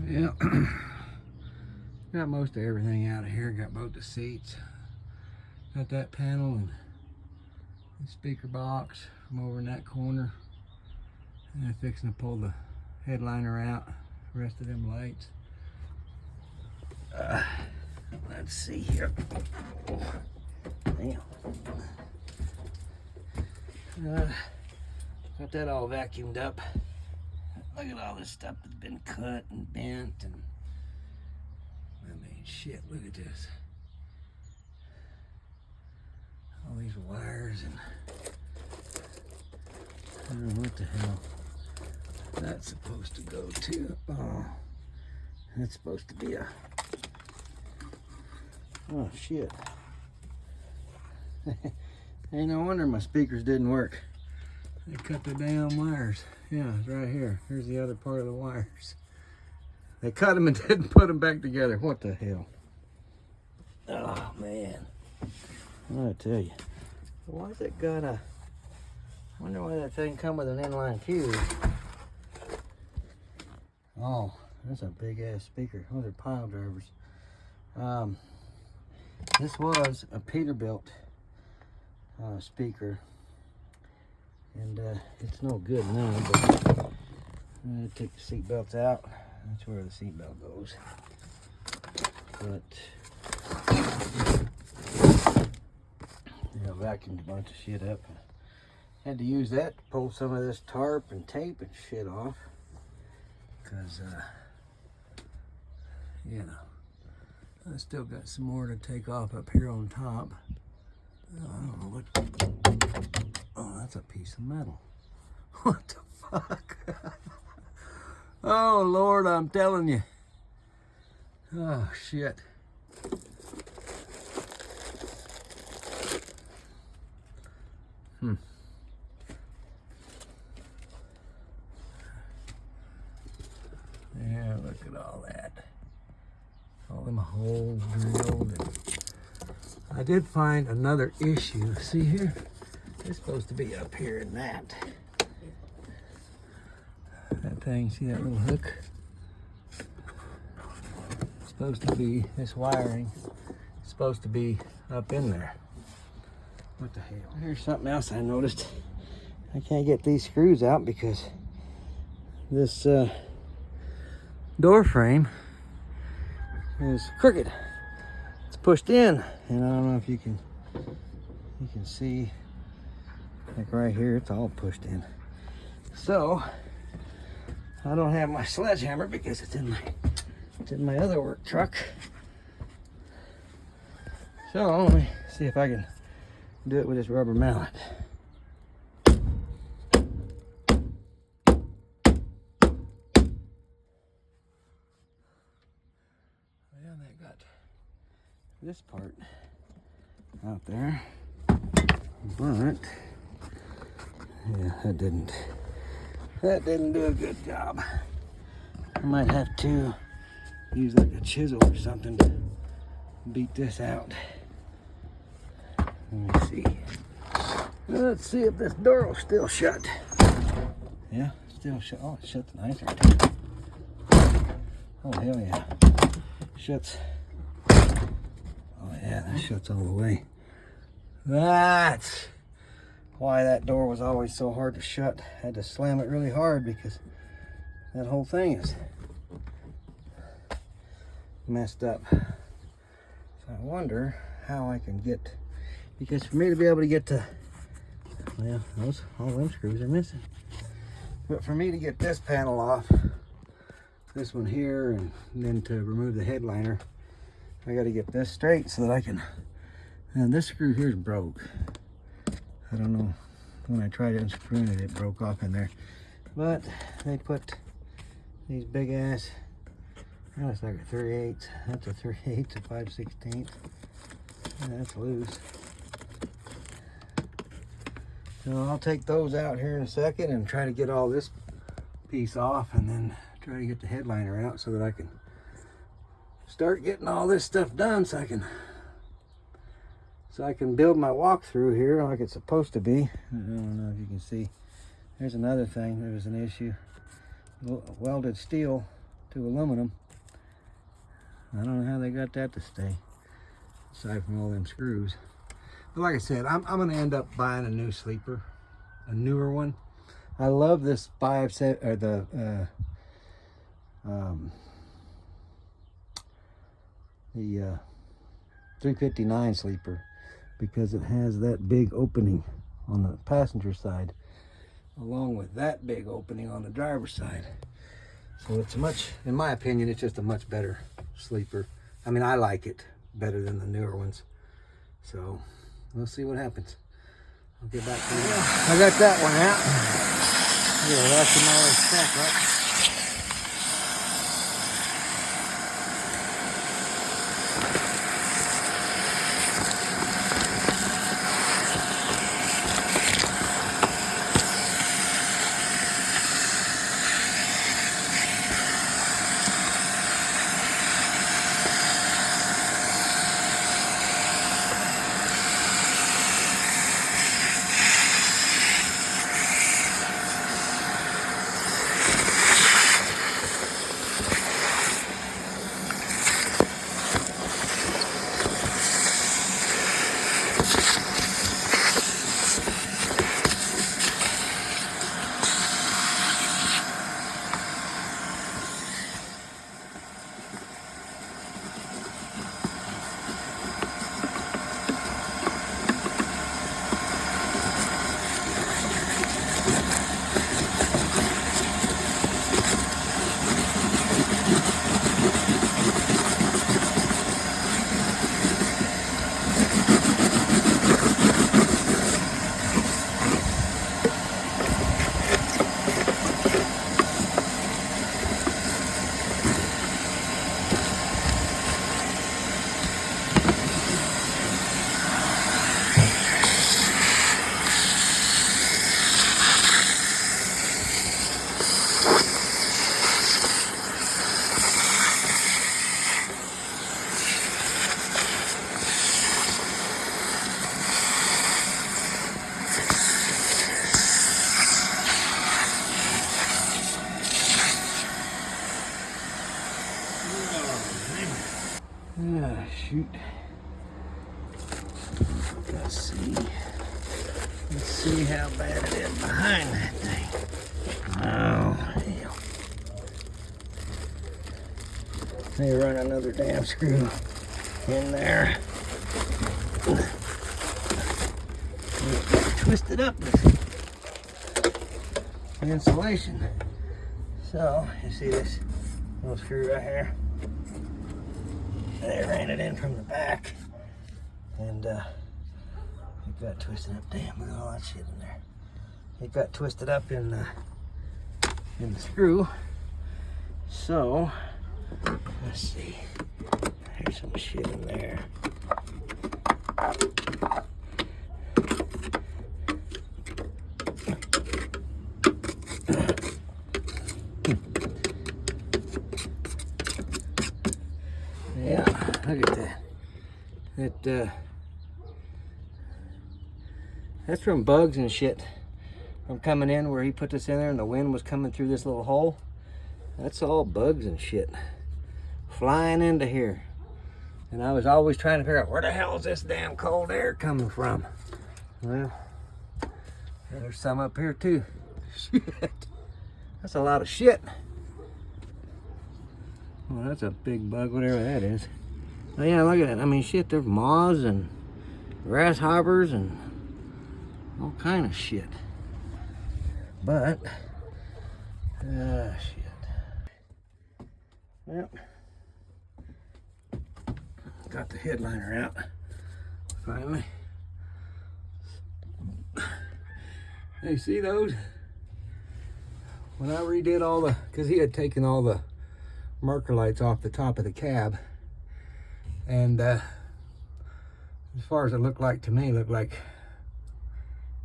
Yeah, got most of everything out of here. Got both the seats, got that panel and the speaker box from over in that corner, and I'm fixing to pull the headliner out, the rest of them lights. Let's see here. Oh, damn. Got that all vacuumed up. Look at all this stuff that's been cut and bent, and I mean, shit, look at this. All these wires, and I don't know what the hell that's supposed to go to. Oh, that's supposed to be a, oh shit. Ain't no wonder my speakers didn't work. They cut the damn wires. Yeah, it's right here. Here's the other part of the wires. They cut them and didn't put them back together. What the hell? Oh, man. I tell you. Why's it got a... I wonder why that thing come with an inline fuse. Oh, that's a big-ass speaker. Those are pile drivers. This was a Peterbilt speaker. And it's no good now, but I take the seat belts out. That's where the seat belt goes. But yeah, vacuumed a bunch of shit up. Had to use that to pull some of this tarp and tape and shit off, because you know, I still got some more to take off up here on top. I don't know what. Oh, that's a piece of metal. What the fuck? Oh, Lord, I'm telling you. Oh, shit. Yeah, look at all that. All them holes drilled. And I did find another issue. See here? It's supposed to be up here in that. That thing, see that little hook? It's supposed to be, this wiring, it's supposed to be up in there. What the hell? Here's something else I noticed. I can't get these screws out because this door frame is crooked. It's pushed in, and I don't know if you can see. Like right here, it's all pushed in. So I don't have my sledgehammer because it's in my other work truck. So let me see if I can do it with this rubber mallet. Yeah, they got this part out there, but yeah, that didn't do a good job. I might have to use like a chisel or something to beat this out. Let me see. Let's see if this door will still shut. Yeah, still shut. Oh, it shuts nicer too. Oh, hell yeah. Shuts. Oh yeah, that shuts all the way. That's why that door was always so hard to shut. I had to slam it really hard because that whole thing is messed up. So I wonder how I can get, because for me to be able to get to, well, all them screws are missing. But for me to get this panel off, this one here, and then to remove the headliner, I got to get this straight so that I can, and this screw here is broke. I don't know, when I tried unscrewing it, it broke off in there. But they put these big ass, oh, it's like a 3/8. That's a 3/8, a 5/16. That's loose. So I'll take those out here in a second and try to get all this piece off, and then try to get the headliner out so that I can start getting all this stuff done, so I can build my walkthrough here like it's supposed to be. I don't know if you can see. There's another thing. There was an issue. Welded steel to aluminum. I don't know how they got that to stay, aside from all them screws. But like I said, I'm going to end up buying a new sleeper, a newer one. I love this 359 sleeper because it has that big opening on the passenger side along with that big opening on the driver's side. So it's in my opinion, it's just a much better sleeper. I mean, I like it better than the newer ones. So we'll see what happens. I'll get back to you. I got that one out. Yeah, that's another stack, right? Ah, shoot. Let's see how bad it is behind that thing. Oh, hell. They run another damn screw in there. Twisted up with the insulation. So, you see this little screw right here? They ran it in from the back, and it got twisted up. Damn, look at all that shit in there. It got twisted up in the screw. So, let's see. There's some shit in there. Yeah, look at that. That's from bugs and shit from coming in where he put this in there and the wind was coming through this little hole. That's all bugs and shit flying into here. And I was always trying to figure out where the hell is this damn cold air coming from. Well, there's some up here too. Shit. That's a lot of shit. Well, that's a big bug, whatever that is. Oh yeah, look at that. I mean, shit, there's moths and grasshoppers and all kind of shit. But, shit. Well, got the headliner out, finally. Hey, see those? When I redid all the, because he had taken all the marker lights off the top of the cab, and as far as it looked like to me, it looked like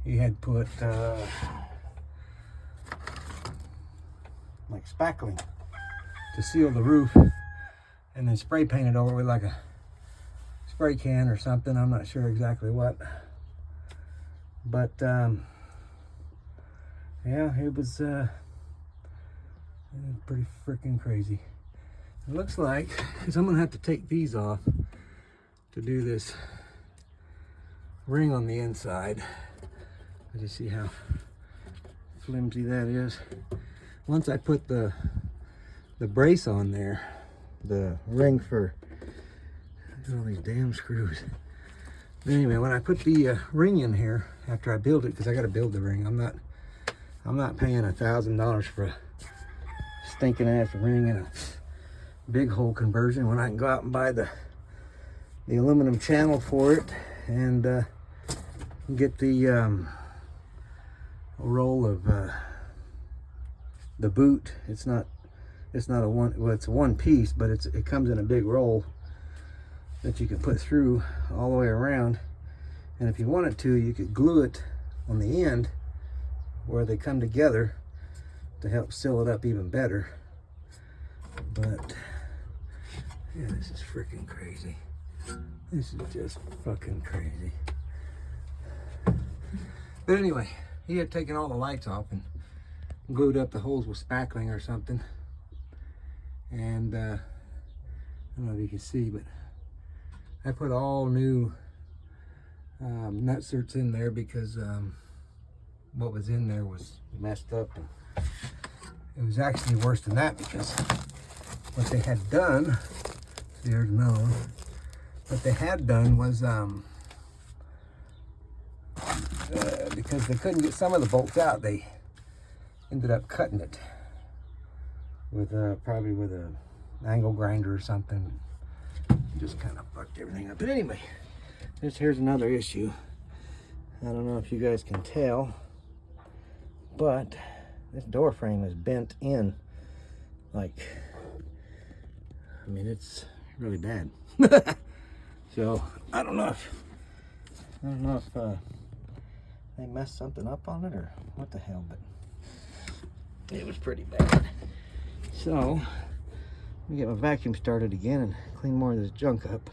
he had put like spackling to seal the roof and then spray painted over with like a spray can or something. I'm not sure exactly what, but yeah, it was pretty freaking crazy. it looks like, because I'm gonna have to take these off to do this ring on the inside. You see how flimsy that is. Once I put the brace on there, the ring for all these damn screws. But anyway, when I put the ring in here after I build it, because I got to build the ring, I'm not paying $1,000 for a stinking ass ring and a big hole conversion when I can go out and buy the aluminum channel for it and get the roll of the boot. It's not a one, well, it's a one piece, but it comes in a big roll that you can put through all the way around. And if you wanted to, you could glue it on the end where they come together to help seal it up even better. But yeah, this is freaking crazy. This is just fucking crazy. But anyway, he had taken all the lights off and glued up the holes with spackling or something. And I don't know if you can see, but I put all new nutserts in there because what was in there was messed up. And it was actually worse than that, because what they had done, there's another one. What they had done was because they couldn't get some of the bolts out, they ended up cutting it with probably with a angle grinder or something. Just kind of fucked everything up. But anyway, here's another issue. I don't know if you guys can tell, but this door frame is bent in. Like, I mean, it's really bad. So I don't know if they messed something up on it or what the hell, but it was pretty bad. So let me get my vacuum started again and clean more of this junk up.